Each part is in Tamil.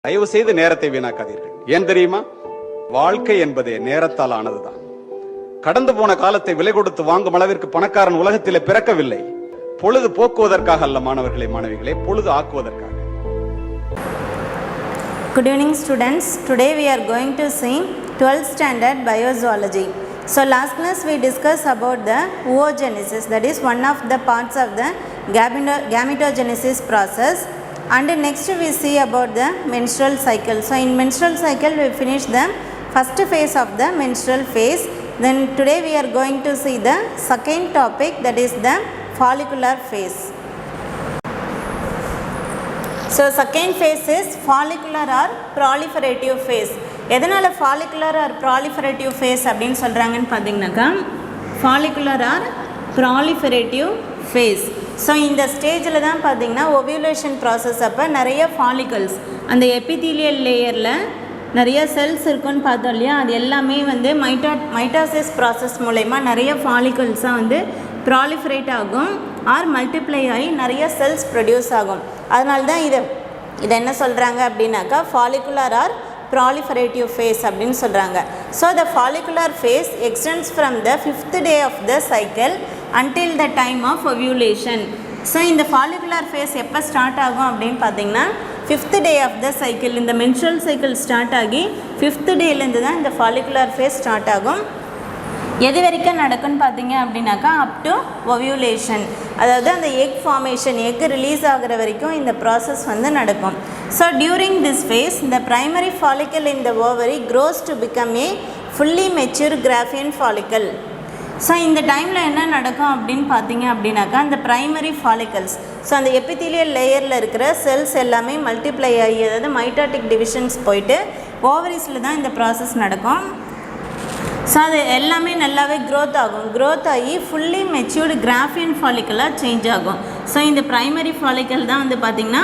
தயவு செய்து நேரத்தை வீணாக்காதீர்கள். ஏன் தெரியுமா? வாழ்க்கை என்பதே நேரத்தால் ஆனதுதான். கடந்து போன காலத்தை விலை கொடுத்து வாங்கும் அளவிற்கு பணக்காரன் உலகத்திலே பிறக்கவில்லை. பொழுது போக்குவதற்காக அல்ல மாணவர்களே, மாணவிகளே, பொழுது ஆக்குவதற்காக. Good evening students. Today we are going to see 12th standard biozoology. So last class we discussed about the oogenesis, that is one of the parts of the gametogenesis process, and next we see about the menstrual cycle. So in menstrual cycle we finish the first phase of the menstrual phase. Then today we are going to see the second topic, that is the follicular phase. So second phase is follicular or proliferative phase. எதனால் follicular or proliferative phase அப்படின்னு சொல்கிறாங்கன்னு பார்த்தீங்கன்னாக்கா, follicular or proliferative phase. So இந்த ஸ்டேஜில் தான் பார்த்தீங்கன்னா ஓவியுலேஷன் ப்ராசஸ் அப்போ நிறைய ஃபாலிகல்ஸ், அந்த எபிதீலியல் லேயரில் நிறைய செல்ஸ் இருக்குன்னு பார்த்தோம் இல்லையா, அது எல்லாமே வந்து மைட்டாசிஸ் ப்ராசஸ் மூலயமா நிறைய ஃபாலிகல்ஸாக வந்து ப்ராலிஃபரேட் ஆகும் ஆர் மல்டிப்ளை ஆகி நிறைய செல்ஸ் ப்ரொடியூஸ் ஆகும். அதனால தான் இதை என்ன சொல்கிறாங்க அப்படின்னாக்கா ஃபாலிகுலர் ஆர் proliferative phase அப்படின்னு சொல்கிறாங்க. So the follicular phase extends from the 5th day of the cycle until the time of ovulation. So இந்த follicular phase எப்போ ஸ்டார்ட் ஆகும் அப்படின்னு பார்த்தீங்கன்னா 5th day of the cycle, இந்த menstrual cycle ஸ்டார்ட் ஆகி 5th டேலேருந்து தான் இந்த follicular phase ஸ்டார்ட் ஆகும். எது வரைக்கும் நடக்குன்னு பார்த்தீங்க அப்படின்னாக்கா அப் டு ஓவியுலேஷன், அதாவது அந்த எக் ஃபார்மேஷன், எக் ரிலீஸ் ஆகிற வரைக்கும் இந்த ப்ராசஸ் வந்து நடக்கும். So during this phase the primary follicle in the ovary grows to become a fully mature Graafian follicle. So இந்த டைமில் என்ன நடக்கும் அப்படின்னு பார்த்தீங்க அப்படின்னாக்கா அந்த ப்ரைமரி ஃபாலிகல்ஸ், ஸோ அந்த எபிதீலியல் லேயரில் இருக்கிற செல்ஸ் எல்லாமே மல்டிப்ளை ஆகி, அதாவது மைட்டாட்டிக் டிவிஷன்ஸ் போயிட்டு ஓவரிஸில் தான் இந்த ப்ராசஸ் நடக்கும். ஸோ அது எல்லாமே நல்லாவே க்ரோத் ஆகும். க்ரோத் ஆகி ஃபுல்லி மெச்சூர்டு கிராஃபியன் ஃபாலிக்கலாக சேஞ்ச் ஆகும். ஸோ இந்த ப்ரைமரி ஃபாலிக்கல் தான் வந்து பார்த்திங்கன்னா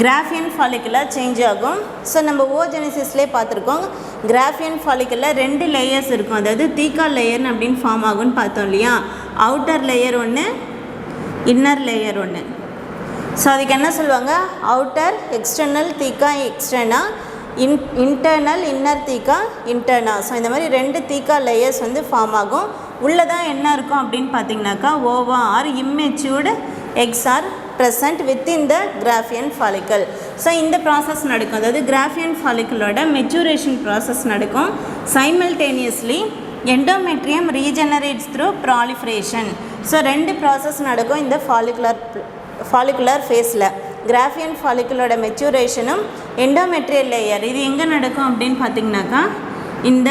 கிராஃபியன் ஃபாலிக்கலாக சேஞ்ச் ஆகும். ஸோ நம்ம ஓஜெனிசிஸ்லேயே பார்த்துருக்கோம், கிராஃபியன் ஃபாலிக்கலில் 2 லேயர்ஸ் இருக்கும், அதாவது தீக்கா லேயர்னு அப்படின்னு ஃபார்ம் ஆகும்னு பார்த்தோம் இல்லையா. அவுட்டர் லேயர் ஒன்று, இன்னர் லேயர் ஒன்று. ஸோ அதுக்கு என்ன சொல்லுவாங்க, outer external theca externa, internal inner theca interna. So இந்த மாதிரி 2 தீக்கா லேயர்ஸ் வந்து ஃபார்ம் ஆகும். உள்ளே தான் என்ன இருக்கும் அப்படின்னு பார்த்தீங்கன்னாக்கா ova are immature eggs are present within the Graafian follicle. So இந்த ப்ராசஸ் நடக்கும், அதாவது கிராஃபியன் ஃபாலிக்கலோட மெச்சூரேஷன் ப்ராசஸ் நடக்கும். Simultaneously endometrium regenerates through proliferation. So 2 process நடக்கும் இந்த ஃபாலிகுலர் ஃபேஸில். கிராஃபியன் ஃபாலிகுலோட மெச்சூரேஷனும் எண்டோமெட்ரியல் லேயர், இது எங்கே நடக்கும் அப்படின்னு பார்த்தீங்கன்னாக்கா இந்த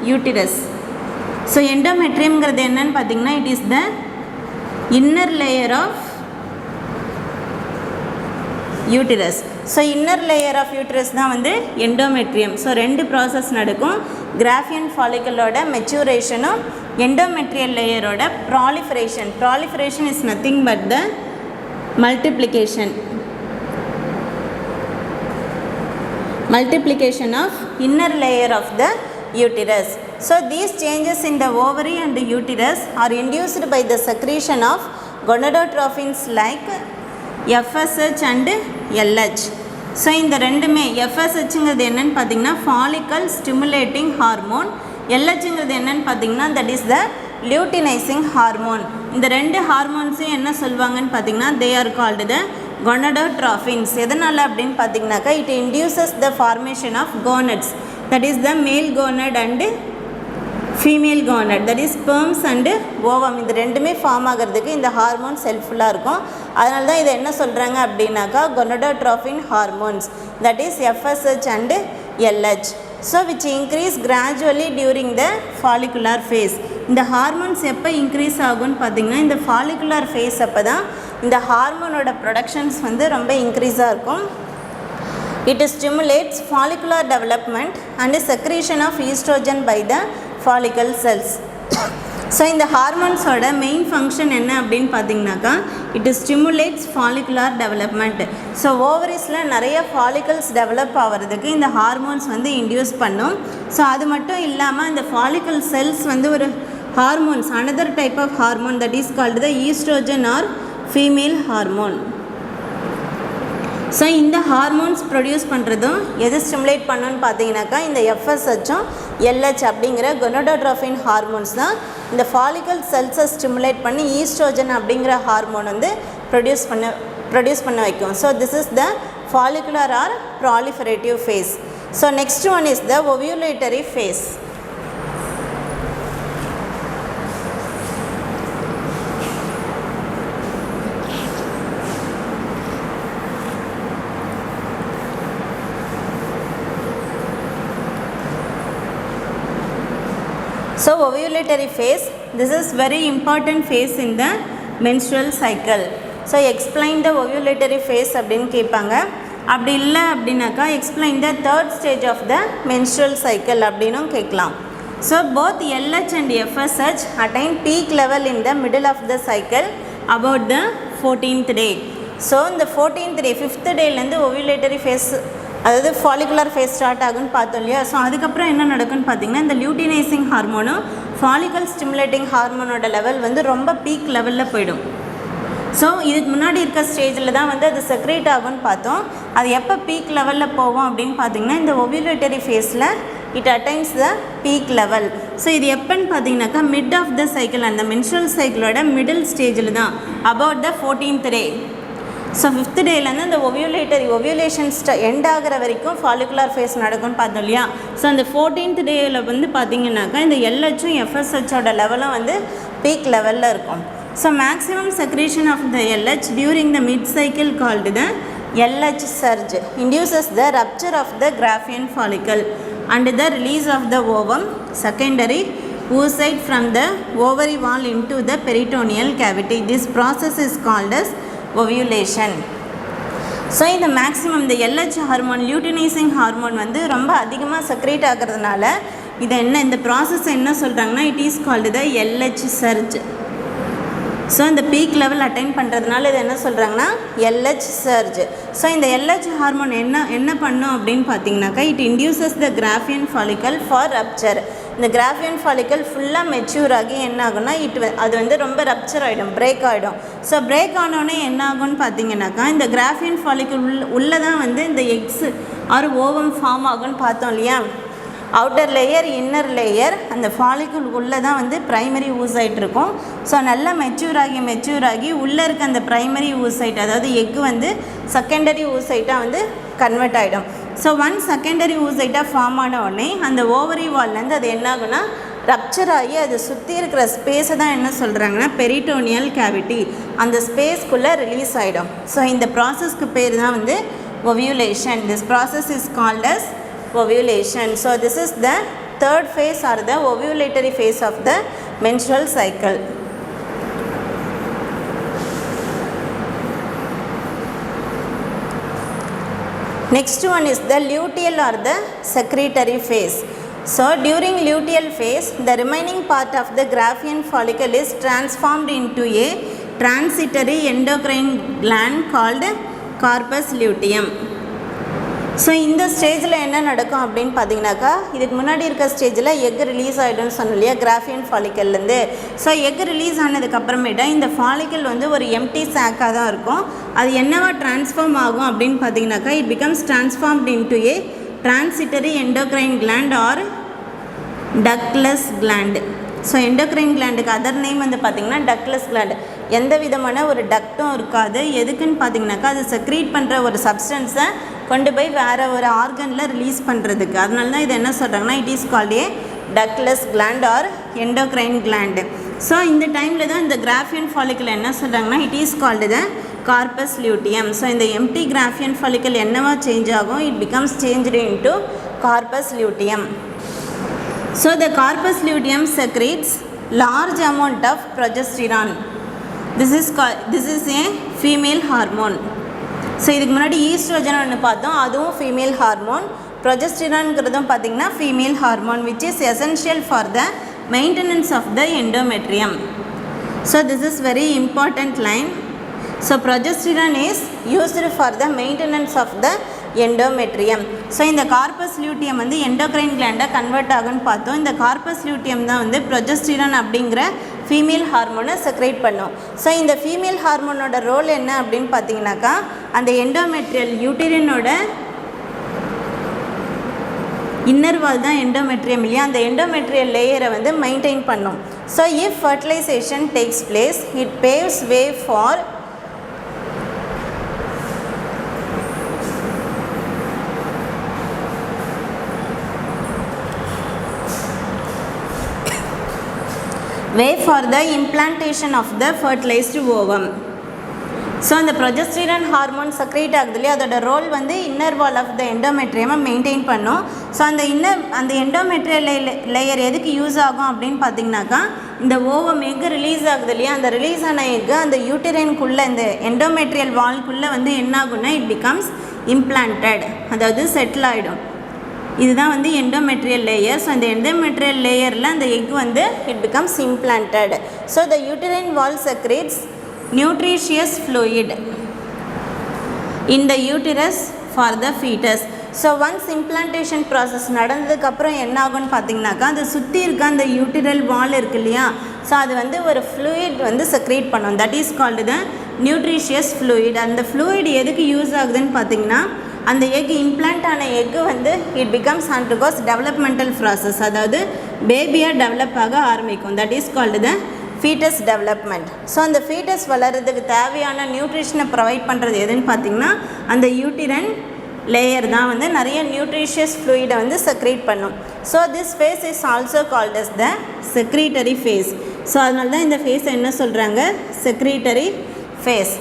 யூட்டிரஸ். ஸோ எண்டோமெட்ரியம்ங்கிறது என்னன்னு பார்த்தீங்கன்னா it is the inner layer of uterus. So inner layer of uterus தான் வந்து எண்டோமெட்ரியம். ஸோ 2 ப்ராசஸ் நடக்கும், கிராஃபியன் ஃபாலிக்கலோட மெச்சூரேஷனும் எண்டோமெட்ரியல் லேயரோட proliferation. Proliferation is nothing but the multiplication of inner layer of the uterus. So these changes in the ovary and the uterus are induced by the secretion of gonadotrophins like FSH and LH. So இந்த ரெண்டுமே FSHங்கிறது என்னன்னு பார்த்தீங்கன்னா ஃபாலிக்கல் ஸ்டிமுலேட்டிங் ஹார்மோன், LHங்கிறது என்னன்னு பார்த்தீங்கன்னா that is the luteinizing hormone. இந்த 2 ஹார்மோன்ஸையும் என்ன சொல்லுவாங்கன்னு பார்த்தீங்கன்னா they are called the gonadotrophins. எதனால் அப்படின்னு பார்த்தீங்கன்னாக்கா it induces the formation of gonads, that is the male gonad and female gonad, that is sperms and ovum. இது 2மே ஃபார்ம் ஆகிறதுக்கு இந்த ஹார்மோன்ஸ் ஹெல்ப்ஃபுல்லாக இருக்கும். அதனால தான் இதை என்ன சொல்கிறாங்க அப்படின்னாக்கா gonadotrophins hormones, that is FSH and LH. So which increase gradually during the follicular face. இந்த ஹார்மோன்ஸ் எப்போ இன்க்ரீஸ் ஆகும்னு பார்த்தீங்கன்னா இந்த ஃபாலிகுலர் ஃபேஸ் அப்போ தான் இந்த ஹார்மோனோட ப்ரொடக்ஷன்ஸ் வந்து ரொம்ப இன்க்ரீஸாக இருக்கும். It stimulates follicular development and secretion of estrogen by the follicle cells. So இந்த ஹார்மோன்ஸோட மெயின் ஃபங்க்ஷன் என்ன அப்படின்னு பார்த்தீங்கன்னாக்கா it stimulates follicular development. So ஓவரிஸில் நிறைய ஃபாலிகல்ஸ் டெவலப் ஆகிறதுக்கு இந்த ஹார்மோன்ஸ் வந்து இன்டியூஸ் பண்ணும். ஸோ அது மட்டும் இல்லாமல் இந்த ஃபாலிக்கல் செல்ஸ் வந்து ஒரு hormones, another type of hormone that is called the estrogen or female hormone. So இந்த ஹார்மோன்ஸ் ப்ரொடியூஸ் பண்ணுறதும் எது ஸ்டிமுலேட் பண்ணணும்னு பார்த்தீங்கன்னாக்கா இந்த எஃப்எஸ்ஹெச்சும் எல்ஹெச் அப்படிங்கிற கொனடோட்ரோஃபின் ஹார்மோன்ஸ் தான் இந்த ஃபாலிக்கல் செல்ஸை ஸ்டிமுலேட் பண்ணி ஈஸ்ட்ரோஜன் அப்படிங்கிற ஹார்மோன் வந்து ப்ரொடியூஸ் பண்ண வைக்கும். So this is the follicular or proliferative phase. So next one is the ovulatory phase. So ovulatory phase, this is very important phase in the menstrual cycle. So explain the ovulatory phase அப்படின்னு கேட்பாங்க. அப்படி இல்லை அப்படின்னாக்கா explain the third stage of the menstrual cycle அப்படின்னும் கேட்கலாம். So both LH and FSH attain peak level in the middle of the cycle about the 14th day. So இந்த 14th day 5th டேலேருந்து ovulatory phase அதாவது ஃபாலிகுலர் ஃபேஸ் ஸ்டார்ட் ஆகுன்னு பார்த்தோம் இல்லையா. ஸோ அதுக்கப்புறம் என்ன நடக்குன்னு பார்த்தீங்கன்னா இந்த லியூட்டினைசிங் ஹார்மோனும் ஃபாலிகல் ஸ்டிமுலேட்டிங் ஹார்மோனோட லெவல் வந்து ரொம்ப பீக் லெவலில் போயிடும். ஸோ இதுக்கு முன்னாடி இருக்க ஸ்டேஜில் தான் வந்து அது செக்ரேட் ஆகும்னு பார்த்தோம். அது எப்போ பீக் லெவலில் போகும் அப்படின்னு பார்த்தீங்கன்னா இந்த ovulatory ஃபேஸில் it attains the peak level. So இது எப்போன்னு பார்த்தீங்கன்னாக்கா மிட் ஆஃப் த சைக்கிள், அந்த மென்ஸ்ட்ரல் சைக்கிளோட மிடில் ஸ்டேஜில் தான், about the 14th day. So 5th டேலேருந்து அந்த ஓவியுலேஷன் எண்ட் ஆகிற வரைக்கும் ஃபாலிகுலர் ஃபேஸ் நடக்கும்னு பார்த்தோம் இல்லையா. ஸோ அந்த 14th டேயில் வந்து பார்த்தீங்கன்னாக்கா இந்த எல்ஹெச்சும் எஃப்எஸ்ஹெச்சோட லெவலும் வந்து பீக் லெவலில் இருக்கும். So maximum secretion of the LH during the mid-cycle called the LH surge induces the rupture of the Graafian follicle and the release of the ovum secondary oocyte from the ovary wall into the peritoneal cavity. This process is called as ovulation. So இந்த மேக்ஸிமம் இந்த LH ஹார்மோன் லியூட்டினைசிங் ஹார்மோன் வந்து ரொம்ப அதிகமாக செக்ரேட் ஆகிறதுனால இதை இந்த ப்ராசஸ் என்ன சொல்கிறாங்கன்னா it is called the LH surge. So இந்த பீக் லெவல் அட்டைன் பண்ணுறதுனால இது என்ன சொல்கிறாங்கன்னா LH surge. ஸோ இந்த LH ஹார்மோன் என்ன பண்ணும் அப்படின்னு பார்த்தீங்கன்னாக்கா it induces the Graafian follicle for rupture. இந்த கிராஃபியன் ஃபாலிக்கல் ஃபுல்லாக மெச்சூர் ஆகி என்ன ஆகும்னா அது வந்து ரொம்ப ரப்சர் ஆகிடும், பிரேக் ஆகிடும். ஸோ பிரேக் ஆனோடனே என்ன ஆகும்னு பார்த்தீங்கன்னாக்கா இந்த கிராஃபியன் ஃபாலிக்கல் உள்ளே தான் வந்து இந்த எக்ஸ் ஆர் ஓவம் ஃபார்ம் ஆகும்னு பார்த்தோம் இல்லையா. அவுட்டர் லேயர் இன்னர் லேயர் அந்த ஃபாலிக்குல் உள்ளே தான் வந்து ப்ரைமரி ஊசைட் இருக்கும். ஸோ நல்லா மெச்சூர் ஆகி உள்ளே இருக்க அந்த ப்ரைமரி ஊசைட் அதாவது எக்கு வந்து செகண்டரி ஊசைட்டாக வந்து கன்வெர்ட் ஆகிடும். ஸோ ஒன் செகண்டரி ஊசைட்டாக ஃபார்ம் ஆன உடனே அந்த ஓவரி வால்லேருந்து அது என்ன ஆகுனா ரப்சர் ஆகி அது சுற்றி இருக்கிற ஸ்பேஸை தான் என்ன சொல்கிறாங்கன்னா பெரிட்டோனியல் கேவிட்டி, அந்த ஸ்பேஸ்க்குள்ளே ரிலீஸ் ஆகிடும். ஸோ இந்த ப்ராசஸ்க்கு பேர் தான் வந்து ovulation. This process is called as ovulation. So this is the third phase or the ovulatory phase of the menstrual cycle. Next one is the luteal or the secretory phase. So during luteal phase the remaining part of the Graafian follicle is transformed into a transitory endocrine gland called corpus luteum. So இந்த ஸ்டேஜில் என்ன நடக்கும் அப்படின்னு பார்த்தீங்கன்னாக்கா இதுக்கு முன்னாடி இருக்க ஸ்டேஜில் எக் ரிலீஸ் ஆகிடும்னு சொன்னோம் இல்லையா கிராஃபியன் ஃபாலிக்கல்லேருந்து. ஸோ எக் ரிலீஸ் ஆனதுக்கப்புறமேட்டா இந்த ஃபாலிக்கல் வந்து ஒரு எம்டி சாக்காக தான் இருக்கும். அது என்னவா டிரான்ஸ்ஃபார்ம் ஆகும் அப்படின்னு பார்த்தீங்கன்னாக்கா it becomes transformed into a transitory endocrine gland or ductless gland. So endocrine கிளாண்டுக்கு அதர் நேம் வந்து பார்த்திங்கன்னா டக்லெஸ் கிளாண்டு. எந்த விதமான ஒரு டக்டும் இருக்காது. எதுக்குன்னு பார்த்தீங்கன்னாக்கா அது செக்ரீட் பண்ணுற ஒரு சப்ஸ்டன்ஸை கொண்டு போய் வேறு ஒரு ஆர்கனில் ரிலீஸ் பண்ணுறதுக்கு. அதனால தான் இது என்ன சொல்கிறாங்கன்னா it is called a ductless gland or endocrine gland. So இந்த டைமில் தான் இந்த கிராஃபியன் ஃபாலிக்கல் என்ன சொல்கிறாங்கன்னா it is called the corpus luteum. So இந்த எம்டி கிராஃபியன் ஃபாலிக்கல் என்னவா சேஞ்ச் ஆகும், it becomes changed into corpus luteum. So the corpus luteum secretes large amount of progesterone. This is a female hormone. So இதுக்கு முன்னாடி ஈஸ்ட்ரோஜன் ஒன்று பார்த்தோம், அதுவும் ஃபீமேல் ஹார்மோன். ப்ரொஜெஸ்டிரான்ங்கிறதும் பார்த்திங்கன்னா female hormone which is essential for the maintenance of the endometrium. So this is very important line. So progesterone is used for the maintenance of the endometrium. So இந்த கார்பஸ் லியூட்டியம் வந்து எண்டோக்ரைன் கிளாண்டாக கன்வெர்ட் ஆகுன்னு பார்த்தோம். இந்த கார்பஸ் லியூட்டியம் தான் வந்து ப்ரொஜெஸ்டிரான் அப்படிங்கிற ஃபீமேல் ஹார்மோனை செக்ரேட் பண்ணும். ஸோ இந்த ஃபீமேல் ஹார்மோனோட ரோல் என்ன அப்படின்னு பார்த்தீங்கன்னாக்கா அந்த எண்டோமெட்ரியல் யூட்டரினோட இன்னர் வால் தான் எண்டோமெட்ரியம் இல்லையா, அந்த எண்டோமெட்ரியல் லேயரை வந்து மெயின்டைன் பண்ணும். So if fertilization takes place it paves way for the implantation of the fertilized ovum. ஸோ அந்த ப்ரொஜெஸ்டரான் ஹார்மோன் செக்ரேட் ஆகுது இல்லையா, அதோட ரோல் வந்து இன்னர் வால் ஆஃப் த எண்டோமெட்ரியமை மெயின்டைன் பண்ணும். ஸோ அந்த எண்டோமெட்ரியல் லேயர் எதுக்கு யூஸ் ஆகும் அப்படின்னு பார்த்தீங்கன்னாக்கா இந்த ஓவம் எக்கு ரிலீஸ் ஆகுது இல்லையா, அந்த ரிலீஸ் ஆன எக்கு அந்த யூட்டரின்குள்ளே இந்த எண்டோமெட்ரியல் வால்குள்ளே வந்து என்ன ஆகும்னா இட் பிகம்ஸ் இம்ப்ளான்டட், அதாவது செட்டில் ஆகிடும். இதுதான் வந்து எண்டோமெட்ரியல் லேயர். ஸோ இந்த எண்டோமெட்ரியல் லேயரில் அந்த எக் வந்து it becomes implanted. So the uterine wall secretes nutritious fluid in the uterus for the fetus. So once implantation process நடந்ததுக்கப்புறம் என்ன ஆகும்னு பார்த்தீங்கன்னாக்கா அது சுற்றி இருக்க அந்த யூட்டரல் வால் இருக்கு இல்லையா, ஸோ அது வந்து ஒரு ஃப்ளூயிட் வந்து செக்ரேட் பண்ணும். That is called the nutritious fluid. அந்த ஃப்ளூயிட் எதுக்கு யூஸ் ஆகுதுன்னு பார்த்தீங்கன்னா அந்த எக் இம்ப்ளான்ட் ஆன எக்கு வந்து it becomes undergoes developmental process, அதாவது பேபியாக டெவலப் ஆக ஆரம்பிக்கும். That is called the foetus development. So அந்த ஃபீட்டஸ் வளர்கிறதுக்கு தேவையான நியூட்ரிஷனை ப்ரொவைட் பண்ணுறது எதுன்னு பார்த்திங்கன்னா அந்த யூட்டிரன் லேயர் தான் வந்து நிறைய நியூட்ரிஷியஸ் ஃப்ளூயிடை வந்து செக்ரேட் பண்ணும். So this phase is also called as the secretory phase. So அதனால தான் இந்த ஃபேஸை என்ன சொல்கிறாங்க, secretory phase.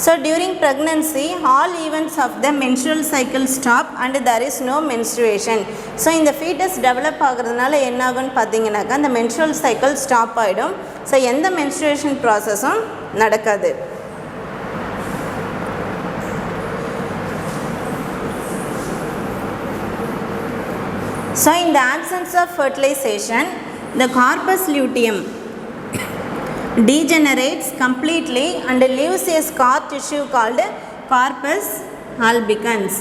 So during pregnancy all events of the menstrual cycle stop and there is no menstruation. So இந்த fetus develop ஆகிறதுனால என்ன ஆகும்னு பார்த்தீங்கன்னாக்கா அந்த menstrual cycle stop ஆகிடும். ஸோ எந்த menstruation ப்ராசஸும் நடக்காது. So in the absence of fertilization the corpus luteum degenerates completely and leaves a scar tissue called corpus albicans.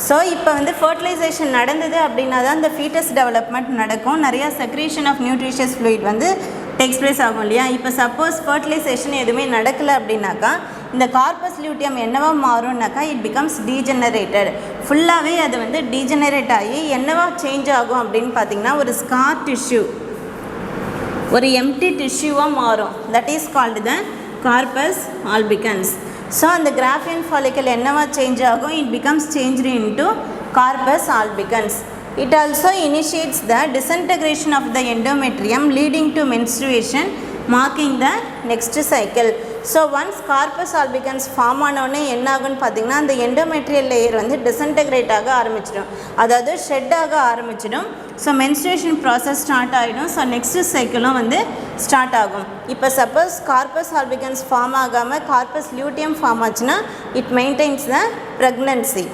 So இப்போ வந்து ஃபர்டிலைசேஷன் நடந்தது அப்படின்னா தான் இந்த ஃபீட்டஸ் டெவலப்மெண்ட் நடக்கும், நிறையா செக்ரேஷன் ஆஃப் நியூட்ரிஷியஸ் ஃப்ளூயிட் வந்து டேக்ஸ் பிளேஸ் ஆகும் இல்லையா. இப்போ சப்போஸ் ஃபர்டிலைசேஷன் எதுவுமே நடக்கலை அப்படின்னாக்கா இந்த கார்பஸ் லியூட்டியம் என்னவா மாறும்னாக்கா இட் பிகம்ஸ் டீஜெனரேட்டட். ஃபுல்லாகவே அது வந்து டீஜெனரேட் ஆகி என்னவா சேஞ்ச் ஆகும் அப்படின்னு பார்த்தீங்கன்னா ஒரு ஸ்கார் டிஷ்யூ, ஒரு எம்டி டிஷ்யூவாக மாறும். That is called the corpus albicans. So அந்த கிராஃபியன் ஃபாலிக்கல் என்னவா சேஞ்ச் ஆகும், it becomes changed into corpus albicans. It also initiates the disintegration of the endometrium leading to menstruation marking the next cycle. So once corpus albicans form ஆனோடனே என்ன ஆகும்னு பார்த்தீங்கன்னா அந்த எண்டோமெட்ரியல் லேயர் வந்து டிஸ்இன்டெகிரேட் ஆக ஆரம்பிச்சிடும், அதாவது ஷெட் ஆக ஆரம்பிச்சிடும். ஸோ மென்ஸ்ட்ரேஷன் ப்ராசஸ் ஸ்டார்ட் ஆகிடும். ஸோ நெக்ஸ்ட் சைக்கிளும் வந்து ஸ்டார்ட் ஆகும். இப்போ சப்போஸ் கார்பஸ் ஆல்பிகன்ஸ் ஃபார்ம் ஆகாமல் கார்பஸ் லியூட்டியம் ஃபார்ம் ஆச்சுன்னா it maintenance the pregnancy.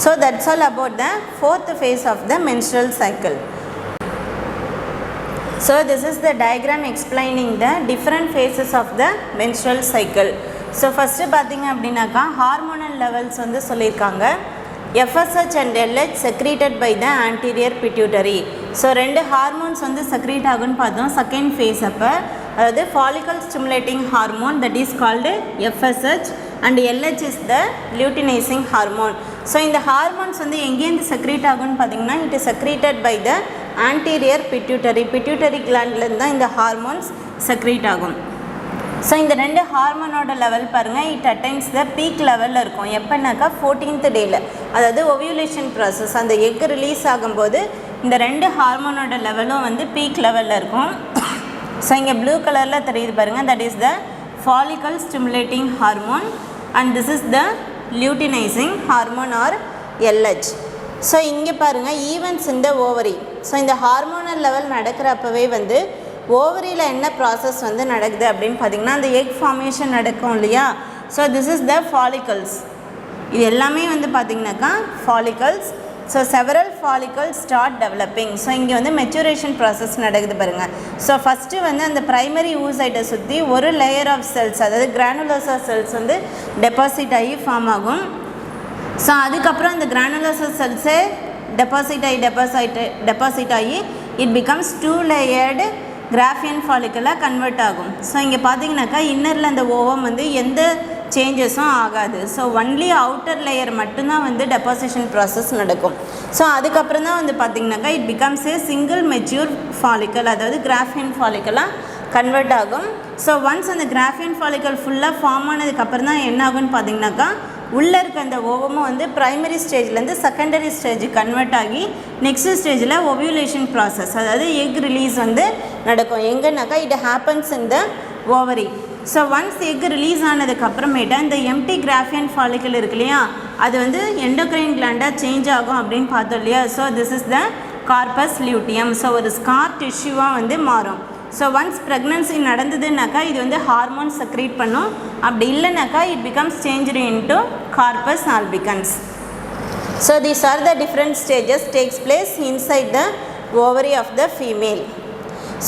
So that's all about the fourth phase of the menstrual cycle. So this is the diagram explaining the different phases of the menstrual cycle. So first பார்த்தீங்க அப்படின்னாக்கா ஹார்மோனல் லெவல்ஸ் வந்து சொல்லியிருக்காங்க. FSH and LH secreted by the anterior pituitary. So ரெண்டு ஹார்மோன்ஸ் வந்து செக்ரேட் ஆகுன்னு பார்த்தோம் செகண்ட் ஃபேஸ் அப்போ, அதாவது follicle stimulating hormone that is called FSH and LH is the luteinizing hormone. So இந்த ஹார்மோன்ஸ் வந்து எங்கேருந்து செக்ரேட் ஆகும்னு பார்த்தீங்கன்னா it is secreted by the anterior pituitary கிளாண்ட்லேருந்து தான் இந்த ஹார்மோன்ஸ் செக்ரேட் ஆகும். ஸோ இந்த ரெண்டு ஹார்மோனோட லெவல் பாருங்கள், இட் அட்டைன்ஸ் த பீக் லெவலில் இருக்கும். எப்போனாக்கா 14th டேயில், அதாவது ஓவியுலேஷன் ப்ராசஸ் அந்த எக் ரிலீஸ் ஆகும்போது இந்த ரெண்டு ஹார்மோனோட லெவலும் வந்து பீக் லெவலில் இருக்கும். ஸோ இங்கே ப்ளூ கலரில் தெரியுது பாருங்கள், that is the follicle stimulating hormone and this is the luteinizing hormone or LH. So இங்கே பாருங்கள் ஈவென்ட்ஸ் இந்த ஓவரி. ஸோ இந்த ஹார்மோனல் லெவல் நடக்கிறப்பவே வந்து ஓவரியில் என்ன ப்ராசஸ் வந்து நடக்குது அப்படின்னு பார்த்தீங்கன்னா அந்த எக் ஃபார்மேஷன் நடக்கும் இல்லையா. So this is the follicles. இது எல்லாமே வந்து பார்த்திங்கனாக்கா follicles. So several follicles start developing. So இங்கே வந்து மெச்சுரேஷன் ப்ராசஸ் நடக்குது பாருங்கள். ஸோ ஃபஸ்ட்டு வந்து அந்த ப்ரைமரி ஊசைட்டை சுற்றி ஒரு லேயர் ஆஃப் செல்ஸ், அதாவது கிரானுலோசா செல்ஸ் வந்து டெபாசிட் ஆகி ஃபார்ம் ஆகும். ஸோ அதுக்கப்புறம் அந்த கிரானுலோசா செல்ஸே டெபாசிட் ஆகி இட் பிகம்ஸ் 2 லேயர்டு கிராஃபியன் ஃபாலிக்கலாக கன்வெர்ட் ஆகும். ஸோ இங்கே பார்த்தீங்கன்னாக்கா இன்னரில் அந்த ஓவம் வந்து எந்த சேஞ்சஸும் ஆகாது. ஸோ ஒன்லி அவுட்டர் லேயர் மட்டும்தான் வந்து டெபாசிஷன் ப்ராசஸ் நடக்கும். ஸோ அதுக்கப்புறம் தான் வந்து பார்த்திங்கனாக்கா it becomes A single mature follicle, அதாவது கிராஃபியன் ஃபாலிக்கலாக கன்வெர்ட் ஆகும். ஸோ ஒன்ஸ் அந்த கிராஃபியன் ஃபாலிக்கல் ஃபுல்லாக ஃபார்ம் ஆனதுக்கப்புறம் தான் என்ன ஆகும்னு பார்த்திங்கனாக்கா உள்ளே இருக்க அந்த ஓவமும் வந்து ப்ரைமரி ஸ்டேஜ்லேருந்து செகண்டரி ஸ்டேஜ் கன்வெர்ட் ஆகி நெக்ஸ்ட் ஸ்டேஜில் ஓவியுலேஷன் ப்ராசஸ், அதாவது எக் ரிலீஸ் வந்து நடக்கும். எங்கன்னாக்கா it happens in the ovary. So once egg release ஆனதுக்கப்புறமேட்டா இந்த எம்டி கிராஃபியன் ஃபாலிக்கல் இருக்கு இல்லையா, அது வந்து எண்டோக்ரைன் கிளாண்டாக சேஞ்ச் ஆகும் அப்படின்னு பார்த்தோம் இல்லையா. So this is the corpus luteum. So ஒரு ஸ்கார் டிஷ்யூவாக வந்து மாறும். ஸோ ஒன்ஸ் ப்ரெக்னன்சி நடந்ததுனாக்கா இது வந்து ஹார்மோன் செக்ரீட் பண்ணும். அப்படி இல்லைனாக்கா it becomes changed into corpus albicans. So these are the different stages takes place inside the ovary of the female.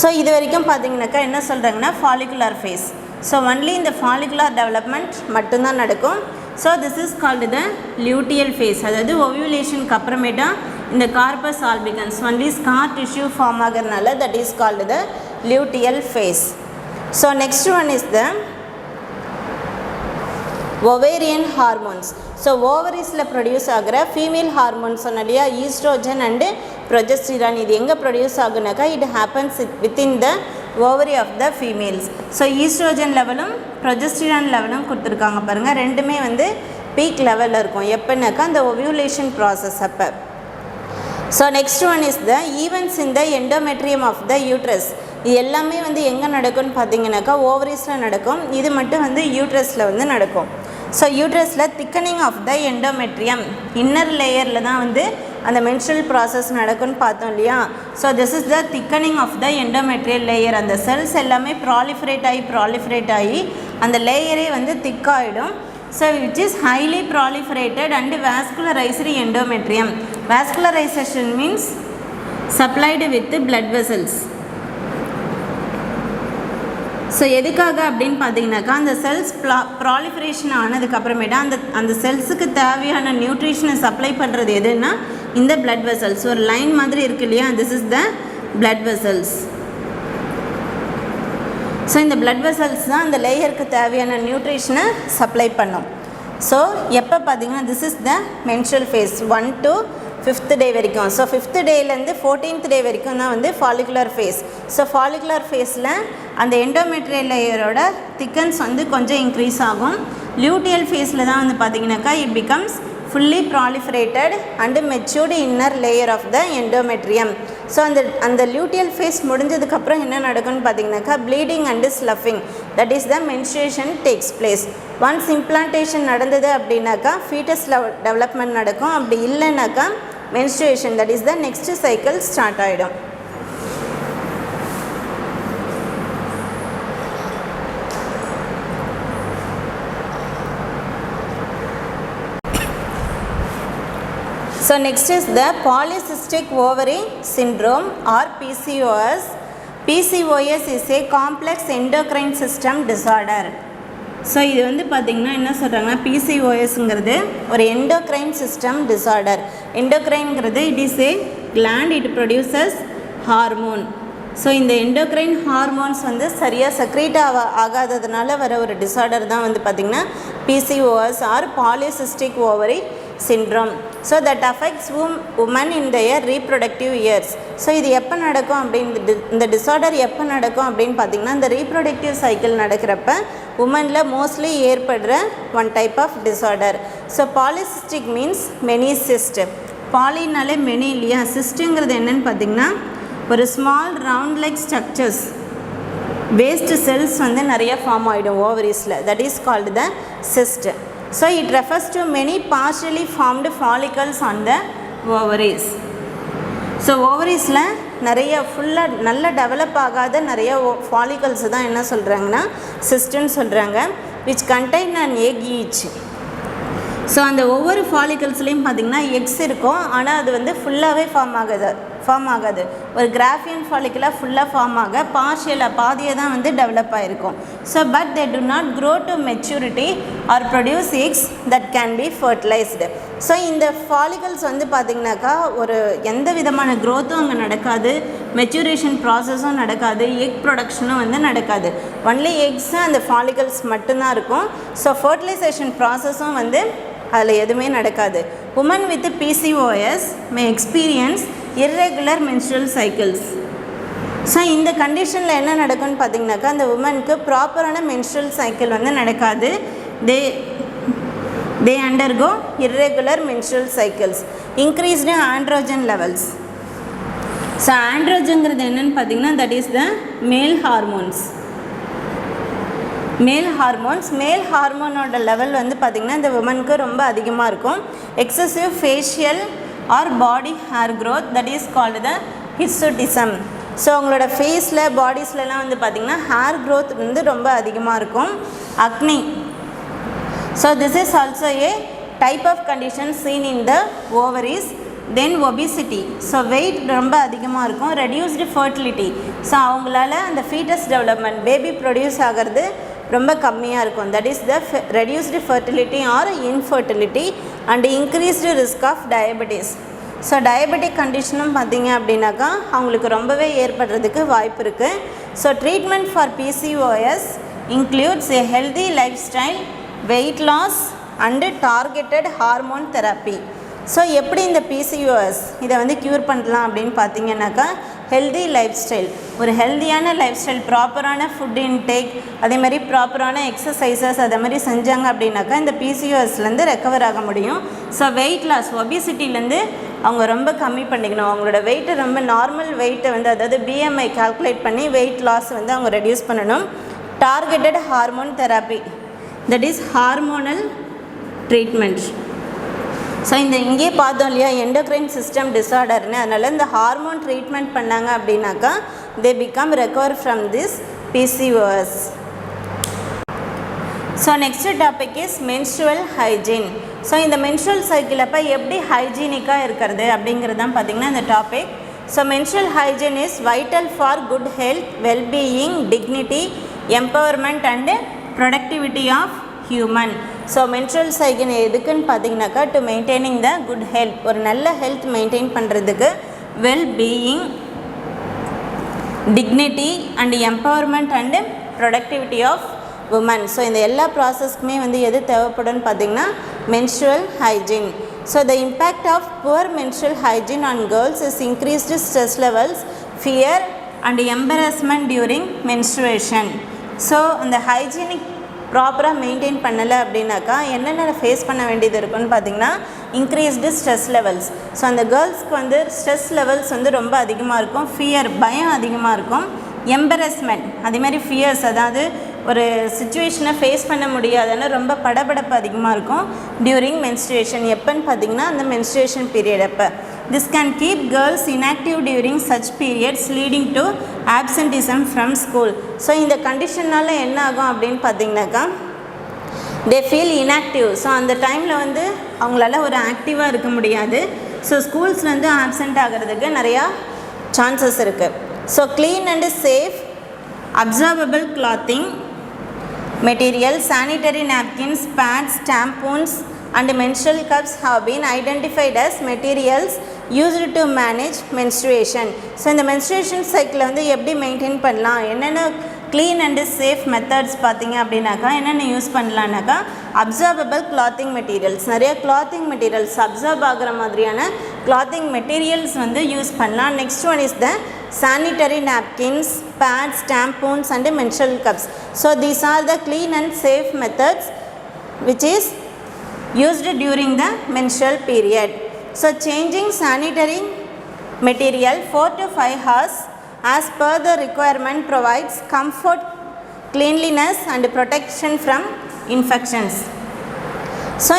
So இது வரைக்கும் பார்த்தீங்கன்னாக்கா என்ன சொல்கிறாங்கன்னா ஃபாலிகுலர் ஃபேஸ். ஸோ ஒன்லி இந்த ஃபாலிகுலர் டெவலப்மெண்ட் மட்டும்தான் நடக்கும். So this is called the luteal phase, அதாவது ஓவியுலேஷனுக்கு அப்புறமேட்டா இந்த corpus albicans only scar tissue form ஆகிறதுனால that is called the luteal phase. So next one is the ovarian hormones. So ovaries-ல ப்ரொடியூஸ் ஆகிற ஃபீமேல் ஹார்மோன்ஸ் சொன்னாலியா ஈஸ்ட்ரோஜன் அண்டு ப்ரொஜெஸ்டிரான். இது எங்கே ப்ரொடியூஸ் ஆகுனாக்கா it happens within the ovary of the females. So estrogen லெவலும் ப்ரொஜெஸ்டிரான் லெவலும் கொடுத்துருக்காங்க பாருங்கள். ரெண்டுமே வந்து பீக் லெவலில் இருக்கும். எப்போனாக்கா அந்த ஓவியுலேஷன் ப்ராசஸ் அப்போ. So next one is the events in the endometrium of the uterus. இது எல்லாமே வந்து எங்கே நடக்கும்னு பார்த்தீங்கன்னாக்கா ஓவரிஸில் நடக்கும். இது மட்டும் வந்து யூட்ரஸில் வந்து நடக்கும். ஸோ யூட்ரஸில் thickening of the endometrium inner லேயரில் தான் வந்து அந்த மென்ஸ்ட்ரல் ப்ராசஸ் நடக்கும்னு பார்த்தோம் இல்லையா. So this is the thickening of the endometrial layer. அந்த செல்ஸ் எல்லாமே ப்ராலிஃபரேட் ஆகி அந்த லேயரே வந்து திக்காகிடும். So which is highly proliferated and vascularized endometrium. Vascularization means supplied with blood vessels. So எதுக்காக அப்படின்னு பார்த்தீங்கன்னாக்கா அந்த செல்ஸ் ப்ராலிஃபரேஷன் ஆனதுக்கப்புறமேட்டா அந்த செல்ஸுக்கு தேவையான நியூட்ரிஷனை சப்ளை பண்ணுறது எதுன்னா இந்த பிளட் வெசல்ஸ். ஒரு லைன் மாதிரி இருக்கு இல்லையா, this is the blood vessels. So இந்த பிளட் வெசல்ஸ் தான் அந்த லேயருக்கு தேவையான நியூட்ரிஷனை சப்ளை பண்ணும். ஸோ எப்போ பார்த்தீங்கன்னா this is the menstrual face 1 to 5th டே வரைக்கும். ஸோ 5th டேலேருந்து 14th டே வரைக்கும் தான் வந்து ஃபாலிகுலர் ஃபேஸ். ஸோ ஃபாலிகுலர் ஃபேஸில் அந்த எண்டோமெட்ரியல் லேயரோட திக்கன்ஸ் வந்து கொஞ்சம் இன்க்ரீஸ் ஆகும். லியூட்டியல் ஃபேஸில் தான் வந்து பார்த்திங்கனாக்கா it becomes fully proliferated and matured inner layer of the endometrium. So அந்த லியூட்டியல் ஃபேஸ் முடிஞ்சதுக்கப்புறம் என்ன நடக்கும்னு பார்த்தீங்கன்னாக்கா bleeding and sloughing, that is the menstruation takes place. Once implantation நடந்தது அப்படின்னாக்கா ஃபீட்டஸ் டெவலப்மெண்ட் நடக்கும். அப்படி இல்லைனாக்கா menstruation, that is the next cycle start ஆகிடும். So next is the polycystic ovary syndrome or PCOS. PCOS is a complex endocrine system disorder. So இது வந்து பார்த்திங்கன்னா என்ன சொல்கிறாங்கன்னா பிசிஓஎஸ்ங்கிறது ஒரு எண்டோக்ரைன் சிஸ்டம் டிஸார்டர். எண்டோக்ரைன்ங்கிறது it is a gland, it produces hormone. So இந்த எண்டோக்ரைன் ஹார்மோன்ஸ் வந்து சரியாக செக்ரீட் ஆகாததுனால வர ஒரு டிஸார்டர் தான் வந்து பார்த்திங்கன்னா PCOS or polycystic ovary syndrome. So that affects women in their reproductive years. ஸோ இது எப்போ நடக்கும் அப்படின்னு இந்த டிஸார்டர் எப்போ நடக்கும் அப்படின்னு பார்த்திங்கன்னா இந்த ரீப்ரொடக்டிவ் சைக்கிள் நடக்கிறப்ப உமனில் மோஸ்ட்லி ஏற்படுற one type of disorder. So polycystic means many cyst. பாலினாலே மெனி இல்லையா, சிஸ்ட்டுங்கிறது என்னன்னு பார்த்திங்கன்னா ஒரு small round like structures waste cells வந்து நிறைய ஃபார்ம் ஆகிடும் ஓவரிஸில், that is called the cyst. So it refers to many partially formed follicles on the ovaries. So ஓவரிஸில் நிறைய ஃபுல்லாக நல்லா டெவலப் ஆகாத நிறைய ஃபாலிகல்ஸ் தான் என்ன சொல்கிறாங்கன்னா சிஸ்ட்டுன்னு சொல்கிறாங்க, which contain an egg each. So அந்த ஒவ்வொரு ஃபாலிகல்ஸ்லேயும் பார்த்திங்கன்னா எக்ஸ் இருக்கும், ஆனால் அது வந்து ஃபுல்லாகவே ஃபார்ம் ஆகாது. ஒரு கிராஃபியன் ஃபாலிகுலர் ஃபுல்லாக ஃபார்ம் ஆக பார்ஷியலாக பாதியை தான் வந்து டெவலப் ஆகிருக்கும். So but they do not grow to maturity or produce eggs that can be fertilised. So இந்த ஃபாலிகல்ஸ் வந்து பார்த்திங்கனாக்கா ஒரு எந்த விதமான க்ரோத்தும் அங்கே நடக்காது, மெச்சூரேஷன் ப்ராசஸும் நடக்காது, எக் ப்ரொடக்ஷனும் வந்து நடக்காது. ஒன்லி எக்ஸு அந்த ஃபாலிகல்ஸ் மட்டும்தான் இருக்கும். ஸோ ஃபர்டிலைசேஷன் ப்ராசஸும் வந்து அதில் எதுவுமே நடக்காது. Women with PCOS may experience irregular menstrual cycles. So இந்த கண்டிஷனில் என்ன நடக்கும்னு பார்த்திங்கனாக்கா அந்த உமனுக்கு ப்ராப்பரான மென்ஸ்ட்ரல் சைக்கிள் வந்து நடக்காது. they undergo irregular menstrual cycles, increased androgen levels. So ஆண்ட்ரோஜன்கிறது என்னன்னு பார்த்தீங்கன்னா தட் இஸ் த மேல் ஹார்மோன்ஸ். மேல் ஹார்மோனோட லெவல் வந்து பார்த்திங்கன்னா இந்த உமனுக்கு ரொம்ப அதிகமாக இருக்கும். Excessive facial or body hair growth that is called the hirsutism. So அவங்களோட ஃபேஸில் பாடிஸ்லலாம் வந்து பார்த்திங்கன்னா ஹேர் க்ரோத் வந்து ரொம்ப அதிகமாக இருக்கும். Acne. So this is also a type of condition seen in the ovaries. Then obesity. So weight ரொம்ப அதிகமாக இருக்கும். Reduced fertility. ஸோ அவங்களால அந்த ஃபீட்டஸ் டெவலப்மெண்ட் பேபி ப்ரொடியூஸ் ஆகிறது ரொம்ப கம்மியாக இருக்கும். That is the reduced fertility or infertility and increased risk of diabetes. So diabetic கண்டிஷனும் பார்த்திங்க அப்படின்னாக்கா அவங்களுக்கு ரொம்பவே ஏற்படுறதுக்கு வாய்ப்பு இருக்குது. So treatment for PCOS includes a healthy lifestyle, weight loss and targeted hormone therapy. So எப்படி இந்த PCOS இதை வந்து க்யூர் பண்ணலாம் அப்படின்னு பார்த்தீங்கன்னாக்கா ஹெல்தி லைஃப் ஸ்டைல், ஒரு ஹெல்தியான லைஃப் ஸ்டைல், ப்ராப்பரான ஃபுட் இன்டேக், அதே மாதிரி ப்ராப்பரான எக்ஸசைசஸ் அதை மாதிரி செஞ்சாங்க அப்படின்னாக்கா இந்த PCOSலேருந்து ரெக்கவர் ஆக முடியும். ஸோ வெயிட் லாஸ், ஒபிசிட்டிலேருந்து அவங்க ரொம்ப கம்மி பண்ணிக்கணும். அவங்களோட வெயிட்டை ரொம்ப நார்மல் வெயிட்டை வந்து அதாவது BMI கால்குலேட் பண்ணி வெயிட் லாஸ் வந்து அவங்க ரெடியூஸ் பண்ணணும். Targeted hormone therapy that is hormonal treatment. So இந்த இங்கே பார்த்தோம் இல்லையா எண்டோக்ரைன் சிஸ்டம் டிஸார்டர்னு, அதனால் இந்த ஹார்மோன் ட்ரீட்மெண்ட் பண்ணாங்க அப்படின்னாக்கா they become recover from this PCOS. So next topic is menstrual hygiene. So இந்த மென்ஸ்ட்ருவல் சைக்கிள் அப்போ எப்படி ஹைஜீனிக்காக இருக்கிறது அப்படிங்கிறது தான் பார்த்திங்கன்னா இந்த டாபிக். So menstrual hygiene is vital for good health, wellbeing, dignity, empowerment and productivity of human. So menstrual cycle எதுக்குன்னு பார்த்தீங்கன்னாக்கா to maintaining the good health, ஒரு நல்ல ஹெல்த் மெயின்டைன் பண்ணுறதுக்கு, wellbeing, dignity and empowerment and productivity of women. So இந்த எல்லா ப்ராசஸ்க்குமே வந்து எது தேவைப்படும்னு பார்த்திங்கன்னா menstrual hygiene. So the impact of poor menstrual hygiene on girls is increased stress levels, fear and embarrassment during menstruation. So அந்த ஹைஜீனிக் ப்ராப்பராக மெயின்டைன் பண்ணலை அப்படின்னாக்கா என்னென்ன ஃபேஸ் பண்ண வேண்டியது இருக்குன்னு பார்த்திங்கன்னா இன்க்ரீஸ்டு ஸ்ட்ரெஸ் லெவல்ஸ். ஸோ அந்த கேர்ள்ஸ்க்கு வந்து ஸ்ட்ரெஸ் லெவல்ஸ் வந்து ரொம்ப அதிகமாக இருக்கும். ஃபியர், பயம் அதிகமாக இருக்கும். எம்பரஸ்மெண்ட், அதேமாதிரி ஃபியர்ஸ், அதாவது ஒரு சுச்சுவேஷனை ஃபேஸ் பண்ண முடியாதுன்னு ரொம்ப படபடப்பு அதிகமாக இருக்கும் டியூரிங் மென்ஸ்ட்ருவேஷன். எப்போன்னு பார்த்திங்கன்னா அந்த மென்ஸ்ட்ருவேஷன் பீரியட் அப்போ. This can keep girls inactive during such periods leading to absenteeism from school. So இந்த கண்டிஷனால் என்ன ஆகும் அப்படின்னு பார்த்திங்கனாக்கா தே ஃபீல் இன்ஆக்டிவ். ஸோ அந்த டைமில் வந்து அவங்களால ஒரு ஆக்டிவாக இருக்க முடியாது. ஸோ ஸ்கூல்ஸ்லேருந்து ஆப்சண்ட் ஆகிறதுக்கு நிறையா சான்சஸ் இருக்குது. So clean and safe absorbable clothing material, sanitary napkins, pads, tampons and menstrual cups have been identified as materials used to manage menstruation. So இந்த menstruation cycle வந்து எப்படி மெயின்டைன் பண்ணலாம், என்னென்ன க்ளீன் அண்டு சேஃப் மெத்தட்ஸ் பார்த்திங்க அப்படின்னாக்கா என்னென்ன யூஸ் பண்ணலான்னாக்கா அப்சார்பபிள் கிளாத்திங் மெட்டீரியல்ஸ், நிறைய கிளாத்திங் மெட்டீரியல்ஸ் அப்சார்ப் ஆகிற மாதிரியான கிளாத்திங் மெட்டீரியல்ஸ் வந்து யூஸ் பண்ணலாம். Next one is the sanitary napkins, pads, tampons and menstrual cups. So these are the clean and safe methods which is used during the menstrual period. So changing sanitary material 4 to 5 hours as per the requirement provides comfort, cleanliness and protection from infections. So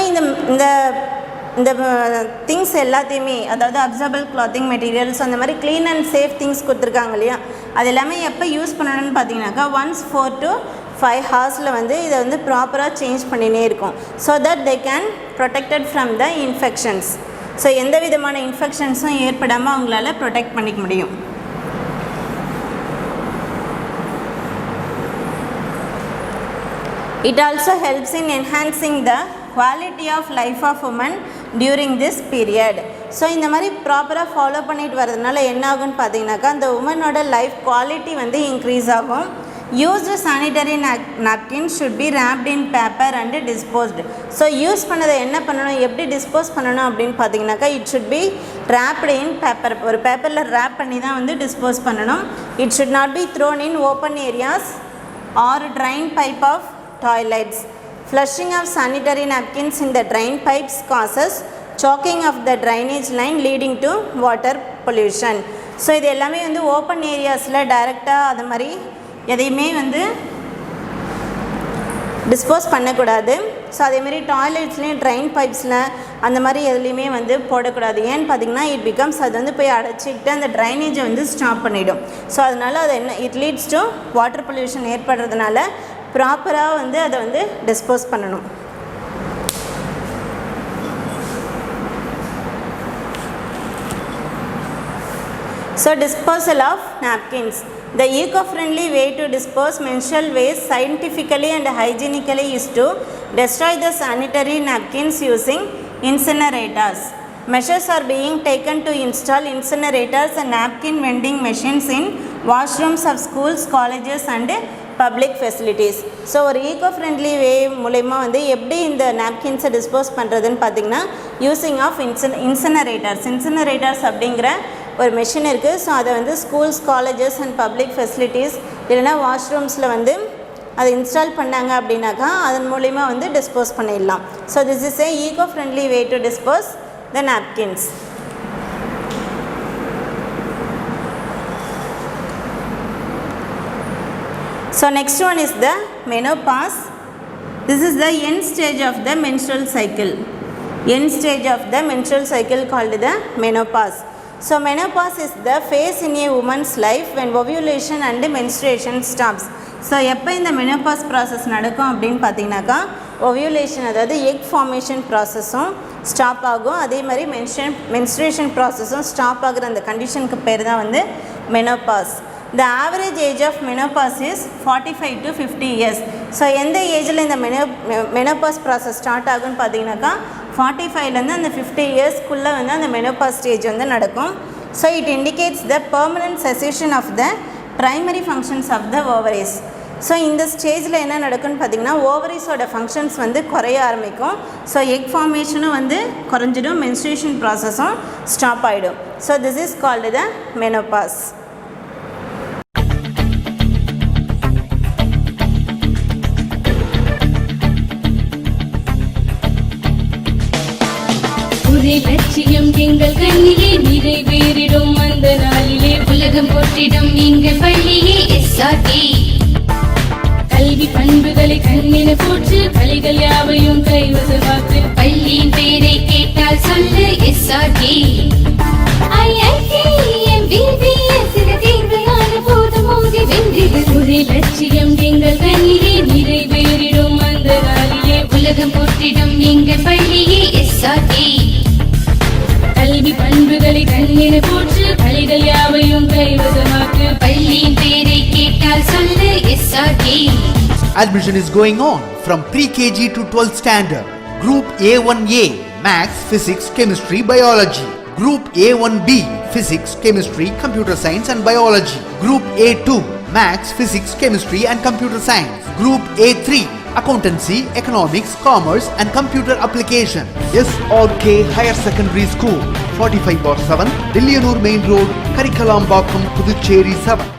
இந்த திங்ஸ் எல்லாத்தையுமே, அதாவது அப்சார்பபிள் கிளாத்திங் மெட்டீரியல்ஸ், அந்த மாதிரி க்ளீன் அண்ட் சேஃப் திங்ஸ் கொடுத்துருக்காங்க இல்லையா, அது எல்லாமே எப்போ யூஸ் பண்ணணும்னு பார்த்தீங்கன்னாக்கா ஒன்ஸ் 4 to 5 ஹவர்ஸில் வந்து இதை வந்து ப்ராப்பராக சேஞ்ச் பண்ணினே இருக்கும். So that they can protected from the infections. So எந்த விதமான இன்ஃபெக்ஷன்ஸும் ஏற்படாமல் அவங்களால ப்ரொடெக்ட் பண்ணிக்க முடியும். It also helps in enhancing the quality of life of women during this period. So இந்த மாதிரி ப்ராப்பராக ஃபாலோ பண்ணிட்டு வரதுனால என்ன ஆகும்னு பார்த்தீங்கன்னாக்கா அந்த உமனோட லைஃப் குவாலிட்டி வந்து இன்க்ரீஸ் ஆகும். Used sanitary napkins should be wrapped in paper and disposed. So use பண்ணதை என்ன பண்ணணும், எப்படி டிஸ்போஸ் பண்ணணும் அப்படின்னு பார்த்தீங்கன்னாக்கா it should be wrapped in paper. ஒரு பேப்பரில் ரேப் பண்ணி தான் வந்து டிஸ்போஸ் பண்ணணும். It should not be thrown in open areas or drain pipe of toilets. Flushing of sanitary napkins in the drain pipes causes choking of the drainage line leading to water pollution. So இது எல்லாமே வந்து ஓப்பன் ஏரியாஸில் டைரெக்டாக அது மாதிரி எதையுமே வந்து டிஸ்போஸ் பண்ணக்கூடாது. ஸோ அதேமாதிரி டாய்லெட்ஸ்லேயும் ட்ரைன் பைப்ஸில் அந்த மாதிரி எதுலேயுமே வந்து போடக்கூடாது. ஏன்னு பார்த்தீங்கன்னா இட் பிகம்ஸ் அது வந்து போய் அடைச்சிக்கிட்டு அந்த ட்ரைனேஜை வந்து ஸ்டாப் பண்ணிவிடும். ஸோ அதனால் அது என்ன it leads to water pollution ஏற்படுறதுனால ப்ராப்பராக வந்து அதை வந்து டிஸ்போஸ் பண்ணணும். So disposal of napkins. The eco-friendly way to dispose menstrual waste scientifically and hygienically is to destroy the sanitary napkins using incinerators. Measures are being taken to install incinerators and napkin vending machines in washrooms of schools, colleges and public facilities. So ஒரு ஈகோ ஃப்ரெண்ட்லி வே மூலயமா வந்து எப்படி இந்த நாப்கின்ஸை டிஸ்போஸ் பண்ணுறதுன்னு பார்த்தீங்கன்னா யூஸிங் ஆஃப் இன்சினரேட்டர்ஸ் அப்படிங்கிற ஒரு மெஷின் இருக்குது. ஸோ அதை வந்து schools, colleges and public facilities இல்லைனா வாஷ்ரூம்ஸில் வந்து அதை இன்ஸ்டால் பண்ணாங்க அப்படின்னாக்கா அதன் மூலிமா வந்து டிஸ்போஸ் பண்ணிடலாம். So this is a eco friendly way to dispose the napkins. So next one is the menopause. This is the end stage of the menstrual cycle. End stage of the menstrual cycle called the menopause. So menopause is the phase in a woman's life when ovulation and menstruation stops. So எப்போ இந்த menopause process நடக்கும் அப்படின்னு பார்த்தீங்கன்னாக்கா ovulation அதாவது egg formation ப்ராசஸும் ஸ்டாப் ஆகும். அதே மாதிரி menstruation ப்ராசஸும் ஸ்டாப் ஆகுற அந்த கண்டிஷனுக்கு பேர் தான் வந்து menopause. The average age of menopause is 45 to 50 years. So எந்த ஏஜில் இந்த menopause ப்ராசஸ் ஸ்டார்ட் ஆகுன்னு பார்த்தீங்கன்னாக்கா 45லேருந்து அந்த 50 இயர்ஸ்க்குள்ளே வந்து அந்த menopause ஸ்டேஜ் வந்து நடக்கும். So it indicates the permanent cessation of the primary functions of the ovaries. So இந்த ஸ்டேஜில் என்ன நடக்கும்னு பார்த்தீங்கன்னா ஓவரிஸோட ஃபங்க்ஷன்ஸ் வந்து குறைய ஆரம்பிக்கும். ஸோ எக் ஃபார்மேஷனும் வந்து குறைஞ்சிடும், மென்ஸ்ட்ரேஷன் ப்ராசஸும் ஸ்டாப் ஆகிடும். So this is called the menopause. லட்சியம் எங்கள் கண்ணிலே நிறைவேறிடும் அந்த நாளிலே உலகம் போற்றிடும் எங்கள் பள்ளியே SRT. கல்வி பண்புகளை கண்ணின போற்று கலைகள் யாவையும் கைவசமாக்கு பள்ளியின் பெயரை கேட்டால் சொல்லு SRT. ஒரே லட்சியம் எங்கள் கண்ணிலே நிறைவேறிடும் அந்த நாளிலே உலகம் போற்றிடும் எங்கள் பள்ளியே SRT. கல்வி பண்புகளை கண்ணின போற்று கலைகள் யாவையும் கைவசமாக்கு பள்ளியின் பெயரை கேட்டால் சொல்லு SRT. Admission is going on from pre-KG to 12th standard. Group A1A Maths, Physics, Chemistry, Biology. Group A1B Physics, Chemistry, Computer Science and Biology. Group A2 Maths, Physics, Chemistry and Computer Science. Group A3 Accountancy, Economics, Commerce and Computer Application. SRK Higher Secondary School, 45/7, Dilliyanur Main Road, Karikalambakkam, Puducherry 7.